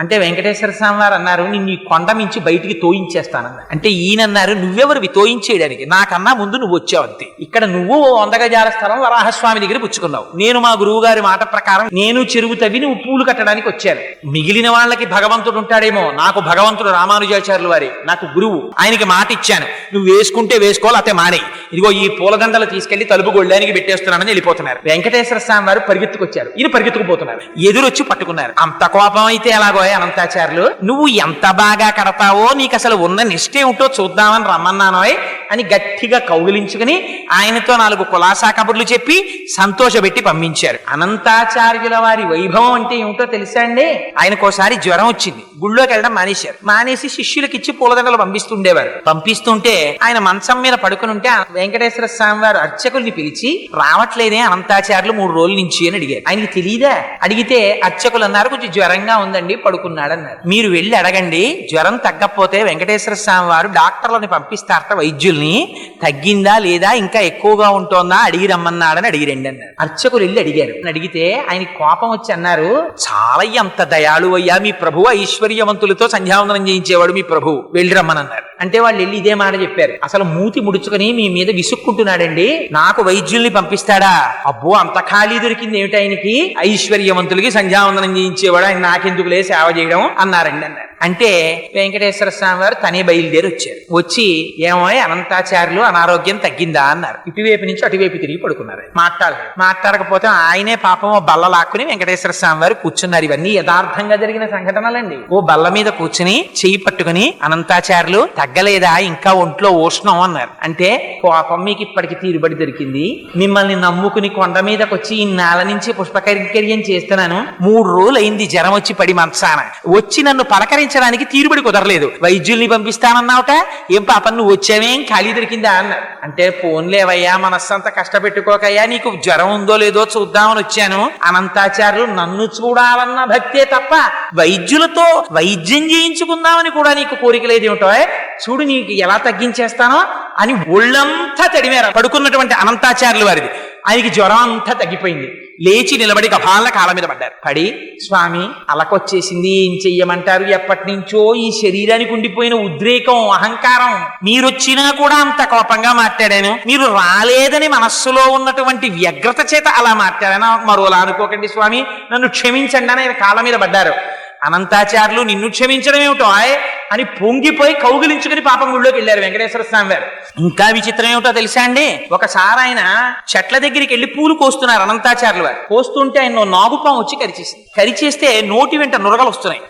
అంటే వెంకటేశ్వర స్వామి వారు అన్నారు, నిన్ను ఈ కొండ మించి బయటికి తోయించేస్తానన్నారు. అంటే ఈయనన్నారు, నువ్వెవరివి తోయించేయడానికి, నాకన్నా ముందు నువ్వు వచ్చావు అంతే. ఇక్కడ నువ్వు 100 గజాల స్థలం వరాహస్వామి దగ్గర పుచ్చుకున్నావు, నేను మా గురువు గారి మాట ప్రకారం నేను చెరువు తవ్వి నువ్వు పూలు కట్టడానికి వచ్చాను. మిగిలిన వాళ్ళకి భగవంతుడు ఉంటాడేమో, నాకు భగవంతుడు రామానుజాచార్యులు వారి నాకు గురువు, ఆయనకి మాట ఇచ్చాను, నువ్వు వేసుకుంటే వేసుకోవాలి, అతే మానే, ఇదిగో ఈ పూలదండలు తీసుకెళ్లి తలుపు గొళ్ళానికి పెట్టేస్తున్నానని వెళ్ళిపోతున్నారు. వెంకటేశ్వర స్వామి వారు పరిగెత్తుకొచ్చారు, ఈయన పరిగెత్తుకుపోతున్నారు, ఎదురొచ్చి పట్టుకున్నారు. అంత కోపం అయితే ఎలాగో అనంతాచార్యులు, నువ్వు ఎంత బాగా కడతావో, నీకు అసలు ఉన్న నిష్ట ఏమిటో చూద్దామని రమ్మన్నానోయ్ అని గట్టిగా కౌగిలించుకుని ఆయనతో 4 కులాసా కబుర్లు చెప్పి సంతోషపెట్టి పంపించారు. అనంతాచార్యుల వారి వైభవం అంటే ఏమిటో తెలుసా అండి? ఆయనకోసారి జ్వరం వచ్చింది, గుళ్ళోకి వెళ్ళడం మానేశారు. మానేసి శిష్యులకి ఇచ్చి పూలదండలు పంపిస్తుండేవారు. పంపిస్తుంటే ఆయన మంచం మీద పడుకుని ఉంటే వెంకటేశ్వర స్వామి వారు అర్చకుల్ని పిలిచి, రావట్లేదే అనంతాచార్యులు 3 రోజుల నుంచి అని అడిగారు. ఆయనకి తెలియదా? అడిగితే అర్చకులు అన్నారు, కొంచెం జ్వరంగా ఉందండి, పడుకున్నాడు అన్నారు. మీరు వెళ్ళి అడగండి, జ్వరం తగ్గకపోతే వెంకటేశ్వర స్వామి వారు డాక్టర్లని పంపిస్తారట, వైద్యుల్ని, తగ్గిందా లేదా ఇంకా ఎక్కువగా ఉంటోందా అడిగి రమ్మన్నాడని అడిగిరండి అన్నారు. అర్చకులు వెళ్ళి అడిగారు. అడిగితే ఆయన కోపం వచ్చి అన్నారు, చాలా ఎంత దయాళు అయ్యా మీ ప్రభు, ఐశ్వర్యవంతులతో సంధ్యావందనం చేయించేవాడు మీ ప్రభు, వెళ్ళి రమ్మనన్నారు. అంటే వాళ్ళు వెళ్ళి ఇదే మాట చెప్పారు, అసలు మూతి ముడుచుకుని మీ మీద విసుక్కుంటున్నాడండి, నాకు వైద్యుల్ని పంపిస్తాడా? అబ్బో అంత ఖాళీ దొరికింది ఏమిటి ఆయనకి, ఐశ్వర్యవంతులకి సంధ్యావందనం చేయించేవాడు, ఆయన నాకెందుకులే సేవ చేయడం అన్నారండి అన్నారు. అంటే వెంకటేశ్వర స్వామి వారు తనే బయలుదేరి వచ్చారు. వచ్చి ఏమో అనంతాచార్యులు అనారోగ్యం తగ్గిందా అన్నారు. ఇటువైపు నుంచి అటువైపు తిరిగి పడుకున్నారు. మాట్లాడకపోతే ఆయనే పాపం ఓ బల్ల లాక్కుని వెంకటేశ్వర స్వామి వారు కూర్చున్నారు. ఇవన్నీ యథార్థంగా జరిగిన సంఘటనలండి. ఓ బల్ల మీద కూర్చుని చెయ్యి పట్టుకుని, అనంతాచార్యులు తగ్గలేదా, ఇంకా ఒంట్లో ఉష్ణం అన్నారు. అంటే కోపం మీకు ఇప్పటికి తీరుబడి దొరికింది, మిమ్మల్ని నమ్ముకుని కొండ మీదకి వచ్చి ఈ నేల నుంచి పుష్పకైంకర్యం చేస్తున్నాను, 3 రోజులు అయింది జ్వరం వచ్చి పడి మంచాన, వచ్చి నన్ను పలకరించడానికి తీరుబడి కుదరలేదు, వైద్యుల్ని పంపిస్తానన్నావుట, ఏం పాపం నువ్వు వచ్చావేం ఖాళీ దొరికిందా అన్నారు. అంటే పోన్లేవయ్యా, మనస్సంతా కష్టపెట్టుకోకయ్యా, నీకు జ్వరం ఉందో లేదో చూద్దామని వచ్చాను. అనంతాచార్యులు నన్ను చూడాలన్న భక్తే తప్ప వైద్యులతో వైద్యం చేయించుకుందామని కూడా నీకు కోరిక లేదేమిటో, చూడు నీకు ఎలా తగ్గించేస్తానో అని ఒళ్ళంతా తడిమేర పడుకున్నటువంటి అనంతాచార్యుల వారిది. ఆయనకి జ్వరం అంతా తగ్గిపోయింది. లేచి నిలబడి గభాల కాళ్ళ మీద పడ్డారు. పడి, స్వామి అలకొచ్చేసింది, ఏం చెయ్యమంటారు, ఎప్పటి నుంచో ఈ శరీరానికి ఉండిపోయిన ఉద్రేకం, అహంకారం, మీరొచ్చినా కూడా అంత కోపంగా మాట్లాడాను, మీరు రాలేదని మనస్సులో ఉన్నటువంటి వ్యగ్రత చేత అలా మాట్లాడాను, మరోలా అనుకోకండి స్వామి, నన్ను క్షమించండి అని ఆయన కాళ్ళ మీద పడ్డారు. అనంతాచార్యులు నిన్ను క్షమించడం ఏమిటో అని పొంగిపోయి కౌగిలించుకుని పాపం గుళ్ళోకి వెళ్ళారు వెంకటేశ్వర స్వామి వారు. ఇంకా విచిత్రం ఏమిటో తెలుసా అండి? ఒకసారి ఆయన చెట్ల దగ్గరికి వెళ్ళి పూలు కోస్తున్నారు అనంతాచార్యులు వారు. కోస్తుంటే ఆయన నాగుపాం వచ్చి కరిచేసింది. కరిచేస్తే నోటి వెంట నురగలు వస్తున్నాయి.